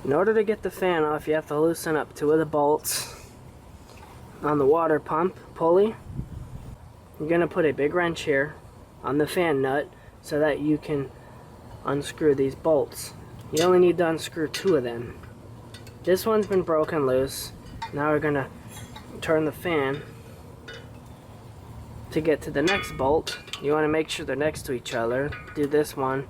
In order to get the fan off, you have to loosen up 2 of the bolts on the water pump pulley. You're going to put a big wrench here on the fan nut so that you can unscrew these bolts. You only need to unscrew 2 of them. This one's been broken loose. Now we're going to turn the fan to get to the next bolt. You want to make sure they're next to each other. Do this one.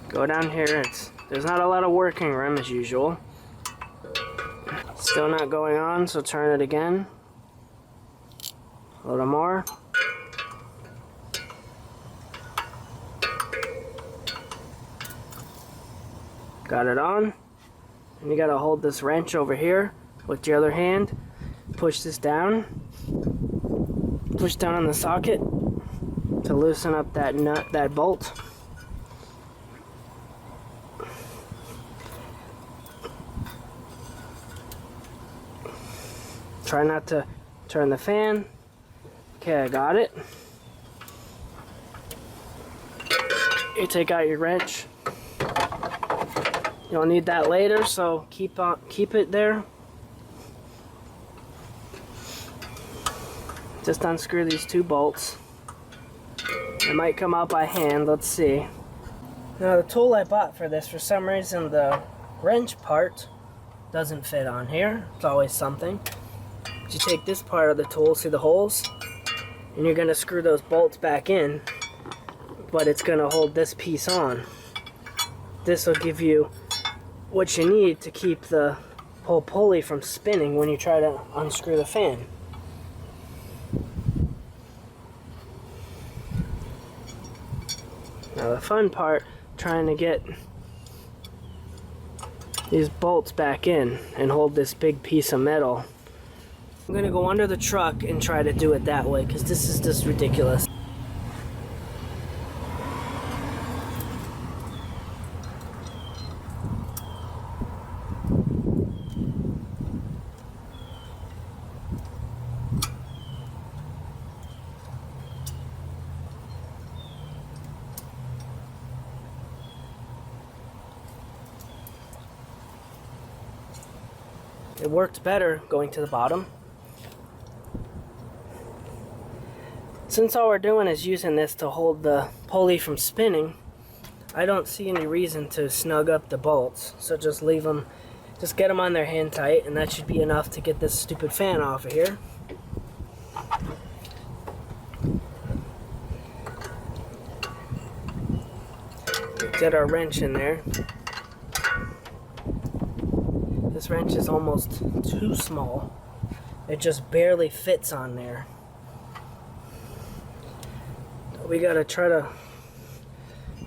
Go down here. There's not a lot of working room as usual. Still not going on, so turn it again. A little more. Got it on. And you gotta hold this wrench over here with your other hand. Push this down. Push down on the socket to loosen up that nut, that bolt. Try not to turn the fan. Okay, I got it. You take out your wrench. You'll need that later, so keep it there. Just unscrew these 2 bolts. It might come out by hand, let's see. Now the tool I bought for this, for some reason the wrench part doesn't fit on here. It's always something. You take this part of the tool, see the holes? And you're going to screw those bolts back in, but it's going to hold this piece on. This will give you what you need to keep the whole pulley from spinning when you try to unscrew the fan. Now the fun part, trying to get these bolts back in and hold this big piece of metal. I'm gonna go under the truck and try to do it that way, because this is just ridiculous. It worked better going to the bottom. Since all we're doing is using this to hold the pulley from spinning, I don't see any reason to snug up the bolts. So just leave them, just get them on there hand tight, and that should be enough to get this stupid fan off of here. Get our wrench in there. This wrench is almost too small. It just barely fits on there. We gotta try to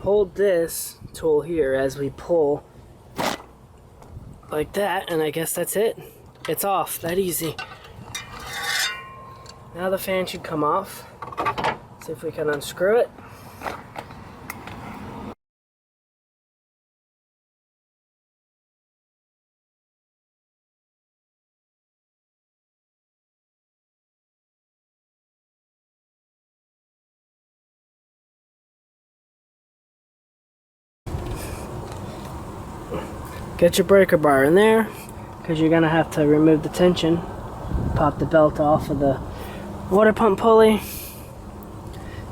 hold this tool here as we pull like that, and I guess that's it. It's off, that easy. Now the fan should come off. See if we can unscrew it. Get your breaker bar in there, because you're going to have to remove the tension. Pop the belt off of the water pump pulley.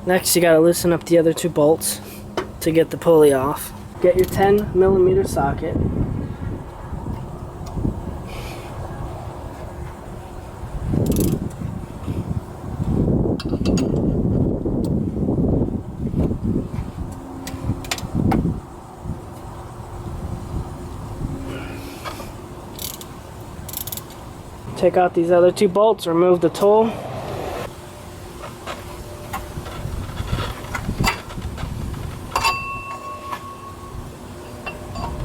Next you got to loosen up the other 2 bolts to get the pulley off. Get your 10mm socket. Take out these other 2 bolts, remove the tool.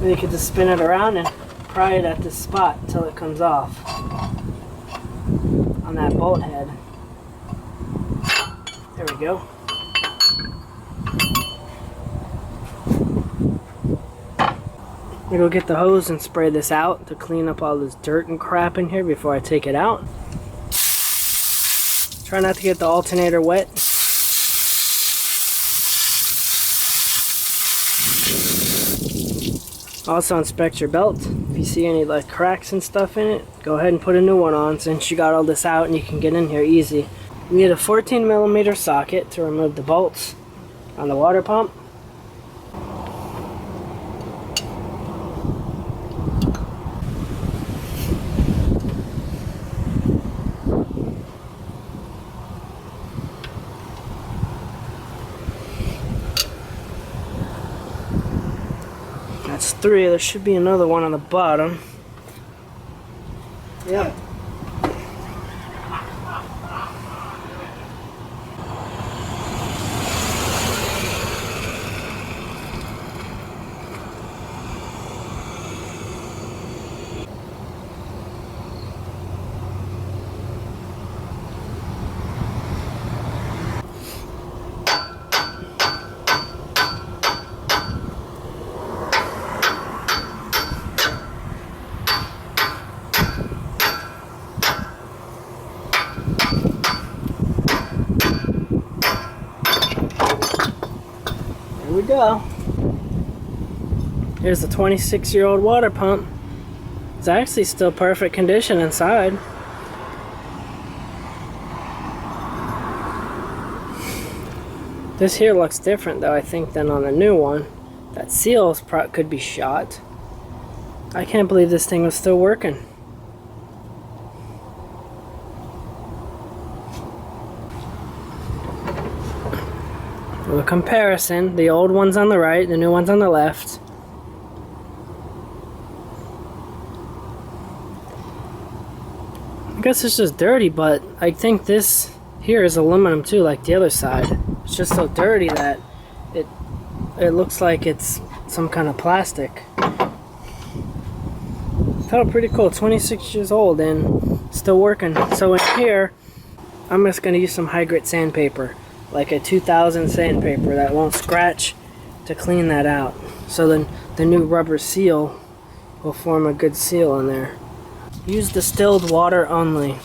And you can just spin it around and pry it at this spot until it comes off on that bolt head. There we go. I'm gonna go get the hose and spray this out to clean up all this dirt and crap in here before I take it out. Try not to get the alternator wet. Also inspect your belt. If you see any like cracks and stuff in it, go ahead and put a new one on since you got all this out and you can get in here easy. You need a 14mm socket to remove the bolts on the water pump. That's 3. There should be another one on the bottom. Yep. Here we go. Here's the 26-year-old water pump. It's actually still perfect condition inside. This here looks different though, I think, than on the new one. That seal could be shot. I can't believe this thing was still working. For the comparison, the old one's on the right, the new one's on the left. I guess it's just dirty, but I think this here is aluminum too, like the other side. It's just so dirty that it looks like it's some kind of plastic. Felt pretty cool. 26 years old and still working. So in here, I'm just going to use some high grit sandpaper, like a 2000 sandpaper that won't scratch, to clean that out. So then the new rubber seal will form a good seal in there. Use distilled water only.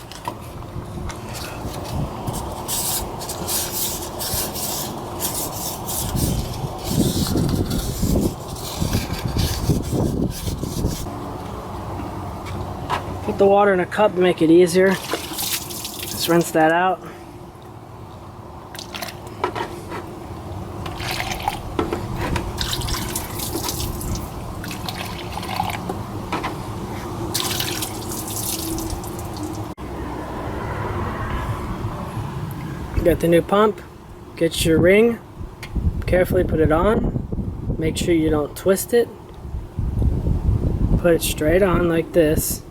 Put the water in a cup to make it easier. Just rinse that out. Got the new pump. Get your ring. Carefully put it on. Make sure you don't twist it. Put it straight on like this.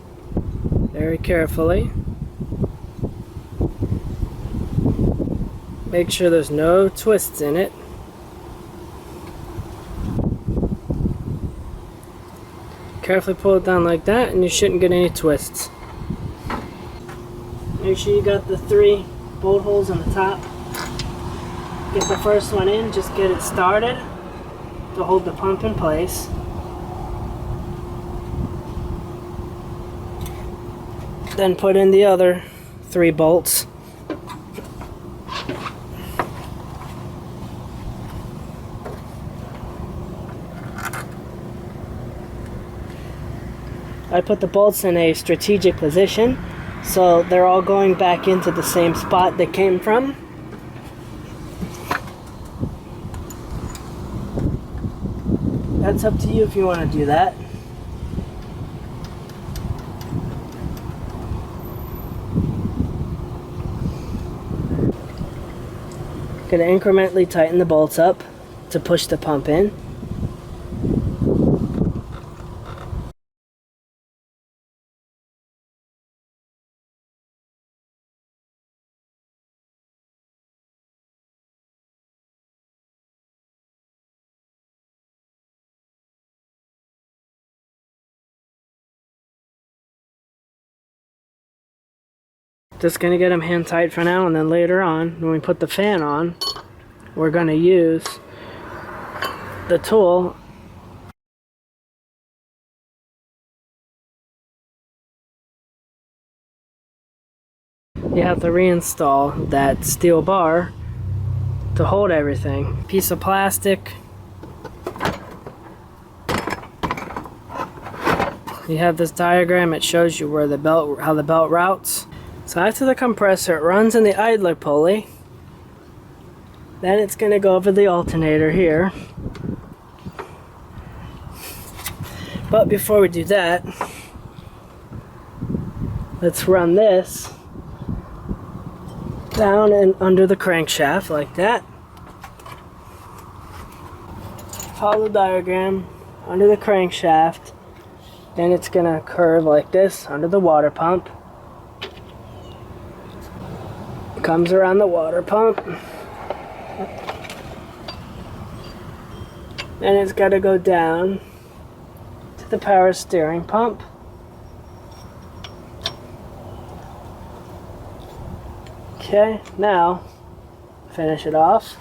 Very carefully. Make sure there's no twists in it. Carefully pull it down like that and you shouldn't get any twists. Make sure you got the 3 bolt holes on the top. Get the first one in, just get it started to hold the pump in place. Then put in the other 3 bolts. I put the bolts in a strategic position, so they're all going back into the same spot they came from. That's up to you if you want to do that. Gonna incrementally tighten the bolts up to push the pump in. Just gonna get them hand tight for now, and then later on, when we put the fan on, we're gonna use the tool. You have to reinstall that steel bar to hold everything. Piece of plastic. You have this diagram, it shows you where the belt, how the belt routes. So after the compressor, it runs in the idler pulley. Then it's going to go over the alternator here. But before we do that, let's run this down and under the crankshaft like that. Follow the diagram under the crankshaft. Then it's going to curve like this under the water pump. Comes around the water pump. Then it's got to go down to the power steering pump. Okay, now finish it off.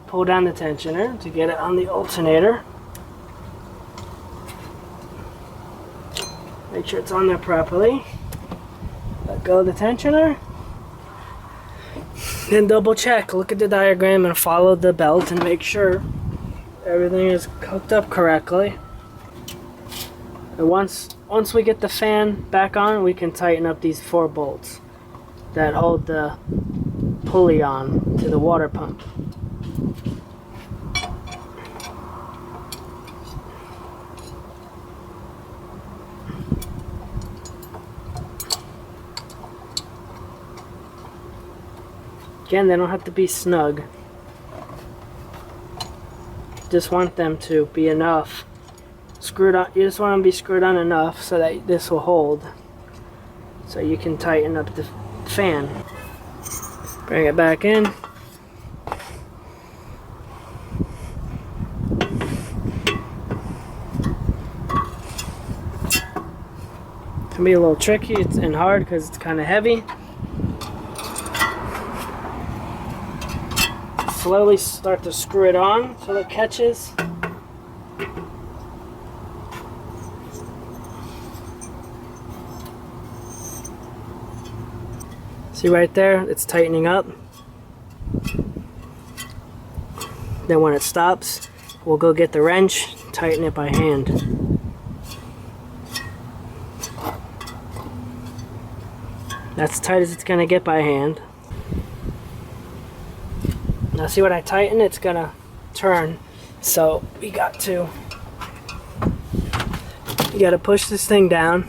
Pull down the tensioner to get it on the alternator. Make sure it's on there properly. Let go of the tensioner. Then double check, look at the diagram and follow the belt and make sure everything is hooked up correctly. And once we get the fan back on, we can tighten up these 4 bolts that hold the pulley on to the water pump. Again, they don't have to be snug. Just want them to be enough screwed on. You just want them to be screwed on enough so that this will hold, so you can tighten up the fan. Bring it back in. It can be a little tricky and hard because it's kind of heavy. Slowly start to screw it on so it catches. See right there, it's tightening up. Then when it stops, we'll go get the wrench, tighten it by hand. That's as tight as it's going to get by hand. Now see when I tighten, it's gonna turn. So you gotta push this thing down,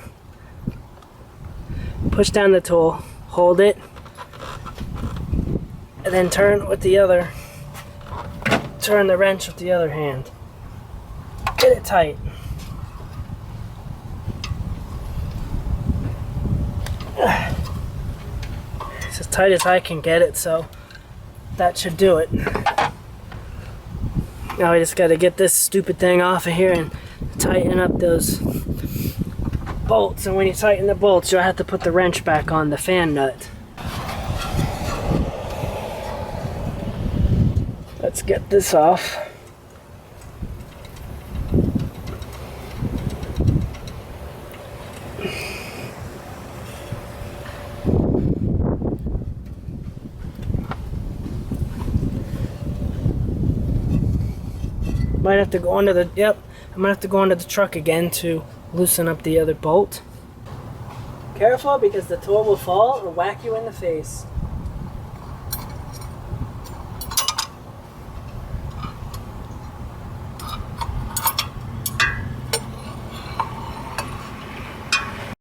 push down the tool, hold it, and then turn the wrench with the other hand. Get it tight. It's as tight as I can get it, so that should do it. Now we just got to get this stupid thing off of here and tighten up those bolts. And when you tighten the bolts, you'll have to put the wrench back on the fan nut. Let's get this off. Might have to go under the, I'm gonna have to go under the truck again to loosen up the other bolt. Careful, because the tool will fall or whack you in the face.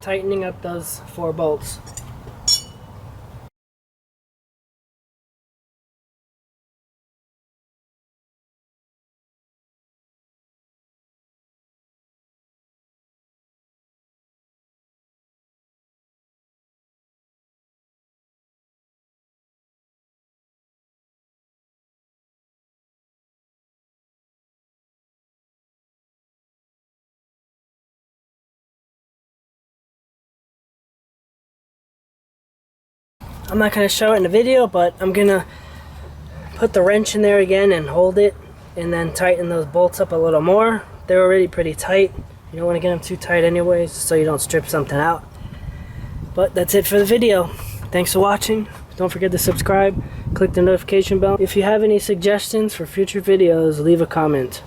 Tightening up those 4 bolts. I'm not going to show it in the video, but I'm going to put the wrench in there again and hold it, and then tighten those bolts up a little more. They're already pretty tight. You don't want to get them too tight anyways, so you don't strip something out. But that's it for the video. Thanks for watching. Don't forget to subscribe, click the notification bell. If you have any suggestions for future videos, leave a comment.